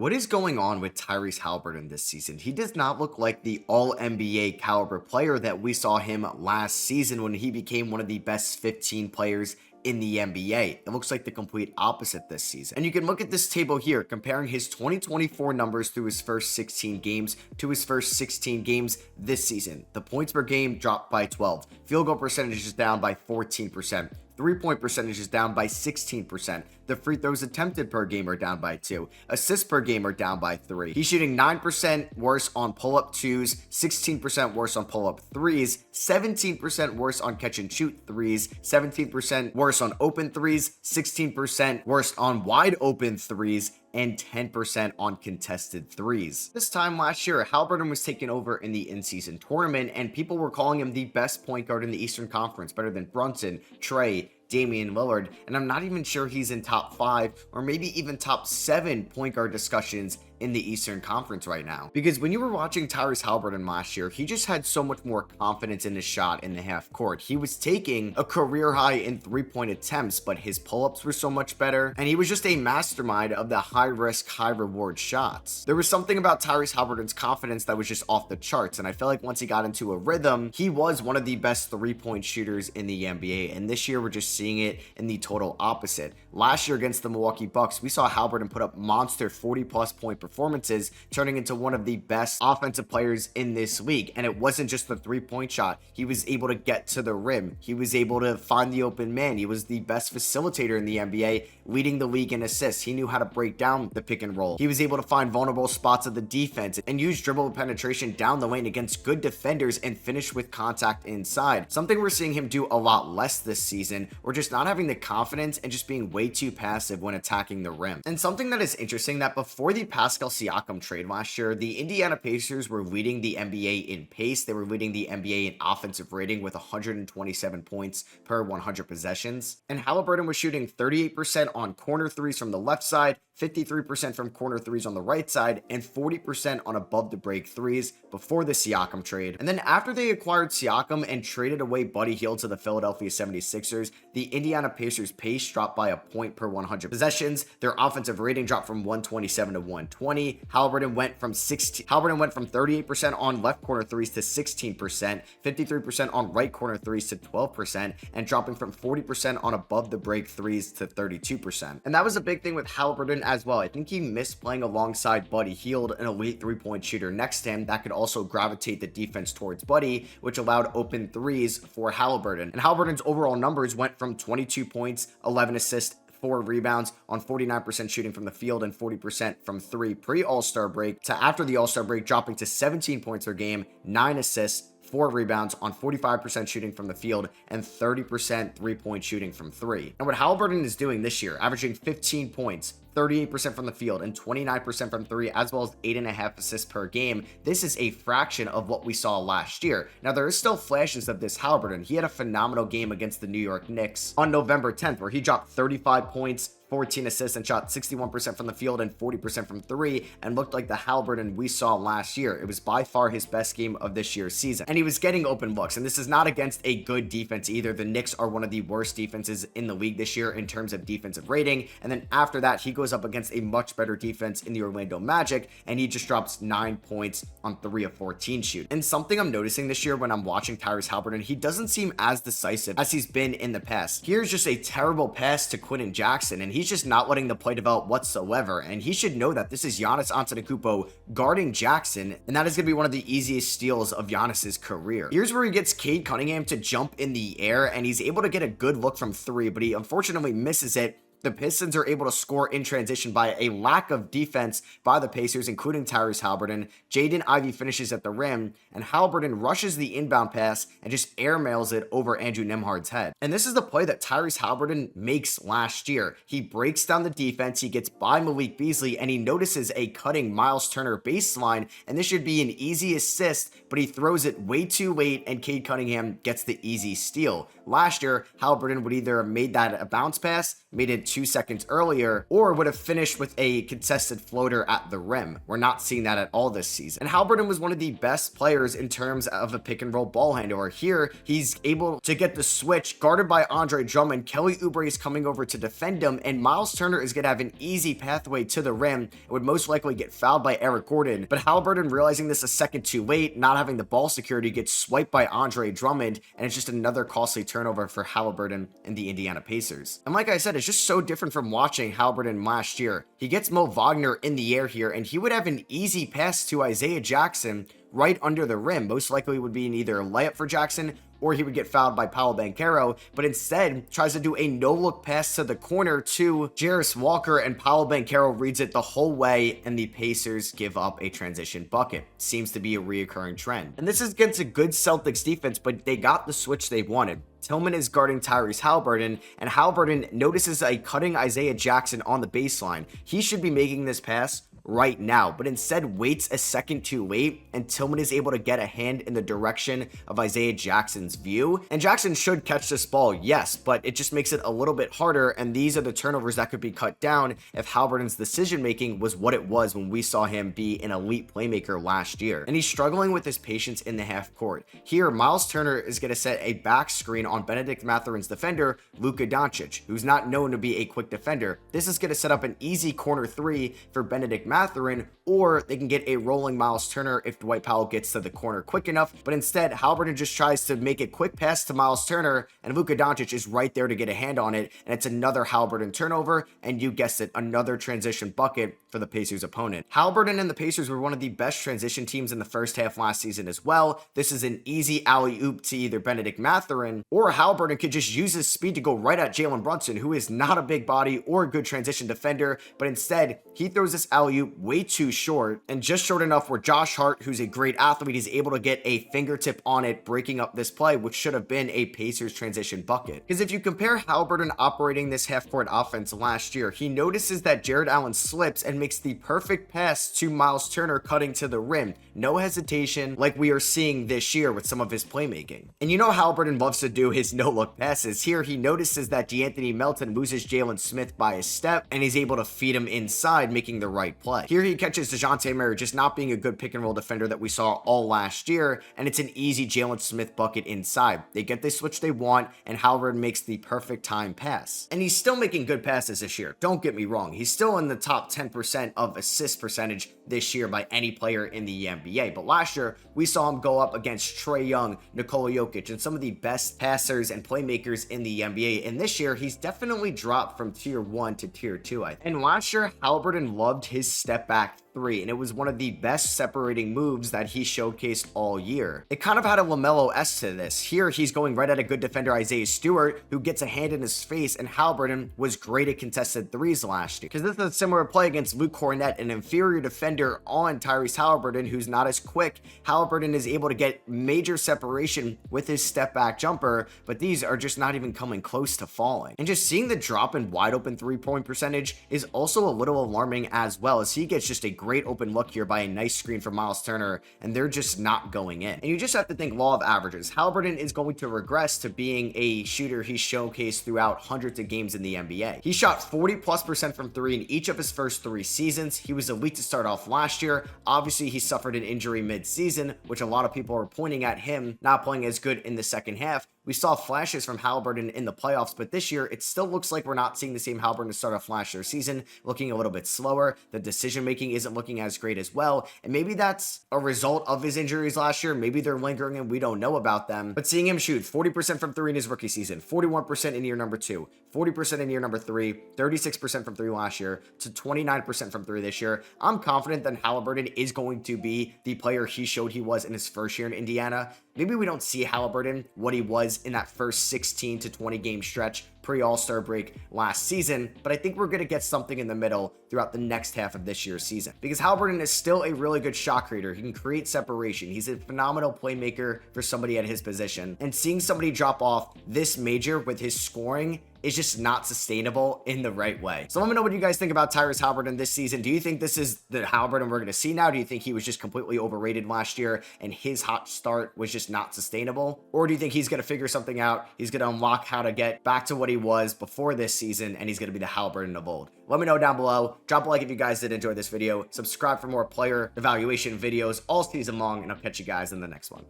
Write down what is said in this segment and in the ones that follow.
What is going on with Tyrese Halliburton this season? He does not look like the all NBA caliber player that we saw him last season when he became one of the best 15 players in the NBA. It looks like the complete opposite this season. And you can look at this table here, comparing his 2024 numbers through his first 16 games to his first 16 games this season. The points per game dropped by 12. Field goal percentage is down by 14%. Three-point percentage is down by 16%. The free throws attempted per game are down by 2. Assists per game are down by 3. He's shooting 9% worse on pull-up 2s, 16% worse on pull-up 3s, 17% worse on catch-and-shoot 3s, 17% worse on open 3s, 16% worse on wide-open 3s, and 10% on contested 3s. This time last year, Halliburton was taken over in the in-season tournament, and people were calling him the best point guard in the Eastern Conference, better than Brunson, Trey, Damian Lillard, and I'm not even sure he's in top 5 or maybe even top 7 point guard discussions in the Eastern Conference right now. Because when you were watching Tyrese Halliburton last year, he just had so much more confidence in his shot in the half court. He was taking a career high in three-point attempts, but his pull-ups were so much better, and he was just a mastermind of the high-risk, high-reward shots. There was something about Tyrese Halliburton's confidence that was just off the charts, and I feel like once he got into a rhythm, he was one of the best three-point shooters in the NBA, and this year we're just seeing it in the total opposite. Last year against the Milwaukee Bucks, we saw Halliburton put up monster 40-plus point performances, turning into one of the best offensive players in this league. And it wasn't just the three-point shot. He was able to get to the rim. He was able to find the open man. He was the best facilitator in the NBA, leading the league in assists. He knew how to break down the pick and roll. He was able to find vulnerable spots of the defense and use dribble penetration down the lane against good defenders and finish with contact inside. Something we're seeing him do a lot less this season, or just not having the confidence and just being way too passive when attacking the rim. And something that is interesting, that before the Pascal Siakam trade last year, the Indiana Pacers were leading the NBA in pace. They were leading the NBA in offensive rating with 127 points per 100 possessions. And Halliburton was shooting 38% on corner threes from the left side, 53% from corner threes on the right side, and 40% on above the break threes before the Siakam trade. And then after they acquired Siakam and traded away Buddy Hield to the Philadelphia 76ers, the Indiana Pacers pace dropped by a point per 100 possessions. Their offensive rating dropped from 127 to 120. Halliburton went from 38% on left corner threes to 16%, 53% on right corner threes to 12%, and dropping from 40% on above the break threes to 32%. And that was a big thing with Halliburton as well. I think he missed playing alongside Buddy Hield, an elite three-point shooter next to him that could also gravitate the defense towards Buddy, which allowed open threes for Halliburton. And Halliburton's overall numbers went from 22 points, 11 assists, 4 rebounds on 49% shooting from the field and 40% from 3 pre-All-Star break, to after the All-Star break dropping to 17 points per game, 9 assists, 4 rebounds on 45% shooting from the field and 30% three-point shooting from 3. And what Halliburton is doing this year, averaging 15 points, 38% from the field and 29% from 3, as well as 8.5 assists per game. This is a fraction of what we saw last year. Now, there is still flashes of this Halliburton. He had a phenomenal game against the New York Knicks on November 10th, where he dropped 35 points, 14 assists, and shot 61% from the field and 40% from 3, and looked like the Halliburton we saw last year. It was by far his best game of this year's season, and he was getting open looks, and this is not against a good defense either. The Knicks are one of the worst defenses in the league this year in terms of defensive rating, and then after that, he goes up against a much better defense in the Orlando Magic, and he just drops 9 points on 3 of 14 shoot. And something I'm noticing this year when I'm watching Tyrese Halliburton, he doesn't seem as decisive as he's been in the past. Here's just a terrible pass to Quentin Jackson, and he's just not letting the play develop whatsoever, and he should know that this is Giannis Antetokounmpo guarding Jackson, and that is going to be one of the easiest steals of Giannis's career. Here's where he gets Cade Cunningham to jump in the air, and he's able to get a good look from 3, but he unfortunately misses it. The Pistons are able to score in transition by a lack of defense by the Pacers, including Tyrese Halliburton. Jaden Ivey finishes at the rim, and Halliburton rushes the inbound pass and just airmails it over Andrew Nembhard's head. And this is the play that Tyrese Halliburton makes last year. He breaks down the defense, he gets by Malik Beasley, and he notices a cutting Miles Turner baseline, and this should be an easy assist, but he throws it way too late, and Cade Cunningham gets the easy steal. Last year, Halliburton would either have made that a bounce pass, made it 2 seconds earlier, or would have finished with a contested floater at the rim. We're not seeing that at all this season. And Haliburton was one of the best players in terms of a pick and roll ball handler. Here, he's able to get the switch guarded by Andre Drummond. Kelly Oubre is coming over to defend him, and Miles Turner is going to have an easy pathway to the rim and would most likely get fouled by Eric Gordon. But Haliburton, realizing this a second too late, not having the ball security, gets swiped by Andre Drummond, and it's just another costly turnover for Haliburton and the Indiana Pacers. And like I said, it's just so different from watching Haliburton last year. He gets Mo Wagner in the air here, and he would have an easy pass to Isaiah Jackson right under the rim. Most likely would be either a layup for Jackson, or he would get fouled by Paolo Banchero, but instead tries to do a no-look pass to the corner to Jarris Walker, and Paolo Banchero reads it the whole way, and the Pacers give up a transition bucket. Seems to be a reoccurring trend. And this is against a good Celtics defense, but they got the switch they wanted. Tillman is guarding Tyrese Haliburton, and Haliburton notices a cutting Isaiah Jackson on the baseline. He should be making this pass right now, but instead waits a second too late, and Tillman is able to get a hand in the direction of Isaiah Jackson's view. And Jackson should catch this ball, yes, but it just makes it a little bit harder, and these are the turnovers that could be cut down if Haliburton's decision making was what it was when we saw him be an elite playmaker last year. And he's struggling with his patience in the half court. Here, Miles Turner is going to set a back screen on Benedict Mathurin's defender, Luka Doncic, who's not known to be a quick defender. This is going to set up an easy corner three for Benedict Mathurin, or they can get a rolling Miles Turner if Dwight Powell gets to the corner quick enough. But instead, Haliburton just tries to make a quick pass to Miles Turner, and Luka Doncic is right there to get a hand on it, and it's another Haliburton turnover, and you guessed it, another transition bucket for the Pacers opponent. Haliburton and the Pacers were one of the best transition teams in the first half last season as well. This is an easy alley-oop to either Benedict Mathurin, or Haliburton could just use his speed to go right at Jalen Brunson, who is not a big body or a good transition defender, but instead, he throws this alley-oop way too short, and just short enough where Josh Hart, who's a great athlete, is able to get a fingertip on it, breaking up this play, which should have been a Pacers transition bucket. Because if you compare Haliburton operating this half-court offense last year, he notices that Jared Allen slips and makes the perfect pass to Miles Turner cutting to the rim. No hesitation, like we are seeing this year with some of his playmaking. And you know Haliburton loves to do his no-look passes. Here, he notices that DeAnthony Melton loses Jalen Smith by a step, and he's able to feed him inside, making the right play. Here, he catches DeJounte Murray just not being a good pick-and-roll defender that we saw all last year, and it's an easy Jalen Smith bucket inside. They get the switch they want, and Haliburton makes the perfect time pass. And he's still making good passes this year. Don't get me wrong. He's still in the top 10% of assist percentage this year by any player in the NBA. But last year, we saw him go up against Trae Young, Nikola Jokic, and some of the best passers and playmakers in the NBA. And this year, he's definitely dropped from tier 1 to tier 2, I think. And last year, Haliburton loved his step back three, and it was one of the best separating moves that he showcased all year. It kind of had a LaMelo-esque to this. Here, he's going right at a good defender, Isaiah Stewart, who gets a hand in his face, and Haliburton was great at contested threes last year. Because this is a similar play against Luke Cornett, an inferior defender on Tyrese Haliburton, who's not as quick. Haliburton is able to get major separation with his step back jumper, but these are just not even coming close to falling. And just seeing the drop in wide open three-point percentage is also a little alarming as well, as he gets just a great open look here by a nice screen from Miles Turner, and they're just not going in. And you just have to think law of averages. Haliburton is going to regress to being a shooter he showcased throughout hundreds of games in the NBA. He shot 40+% from three in each of his first 3 seasons. He was elite to start off last year. Obviously, he suffered an injury mid-season, which a lot of people are pointing at him not playing as good in the second half. We saw flashes from Haliburton in the playoffs, but this year, it still looks like we're not seeing the same Haliburton to start off last year's season, looking a little bit slower. The decision-making isn't looking as great as well, and maybe that's a result of his injuries last year. Maybe they're lingering and we don't know about them, but seeing him shoot 40% from 3 in his rookie season, 41% in year number 2, 40% in year number 3, 36% from 3 last year, to 29% from 3 this year, I'm confident that Haliburton is going to be the player he showed he was in his first year in Indiana. Maybe we don't see Haliburton what he was in that first 16 to 20 game stretch pre-All-Star break last season, but I think we're going to get something in the middle throughout the next half of this year's season, because Haliburton is still a really good shot creator. He can create separation. He's a phenomenal playmaker for somebody at his position, and seeing somebody drop off this major with his scoring is just not sustainable in the right way. So let me know what you guys think about Tyrese Haliburton this season. Do you think this is the Haliburton we're going to see now? Do you think he was just completely overrated last year and his hot start was just not sustainable? Or do you think he's going to figure something out? He's going to unlock how to get back to what he was before this season, and he's going to be the Haliburton of old? Let me know down below. Drop a like if you guys did enjoy this video. Subscribe for more player evaluation videos all season long, and I'll catch you guys in the next one.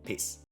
Peace.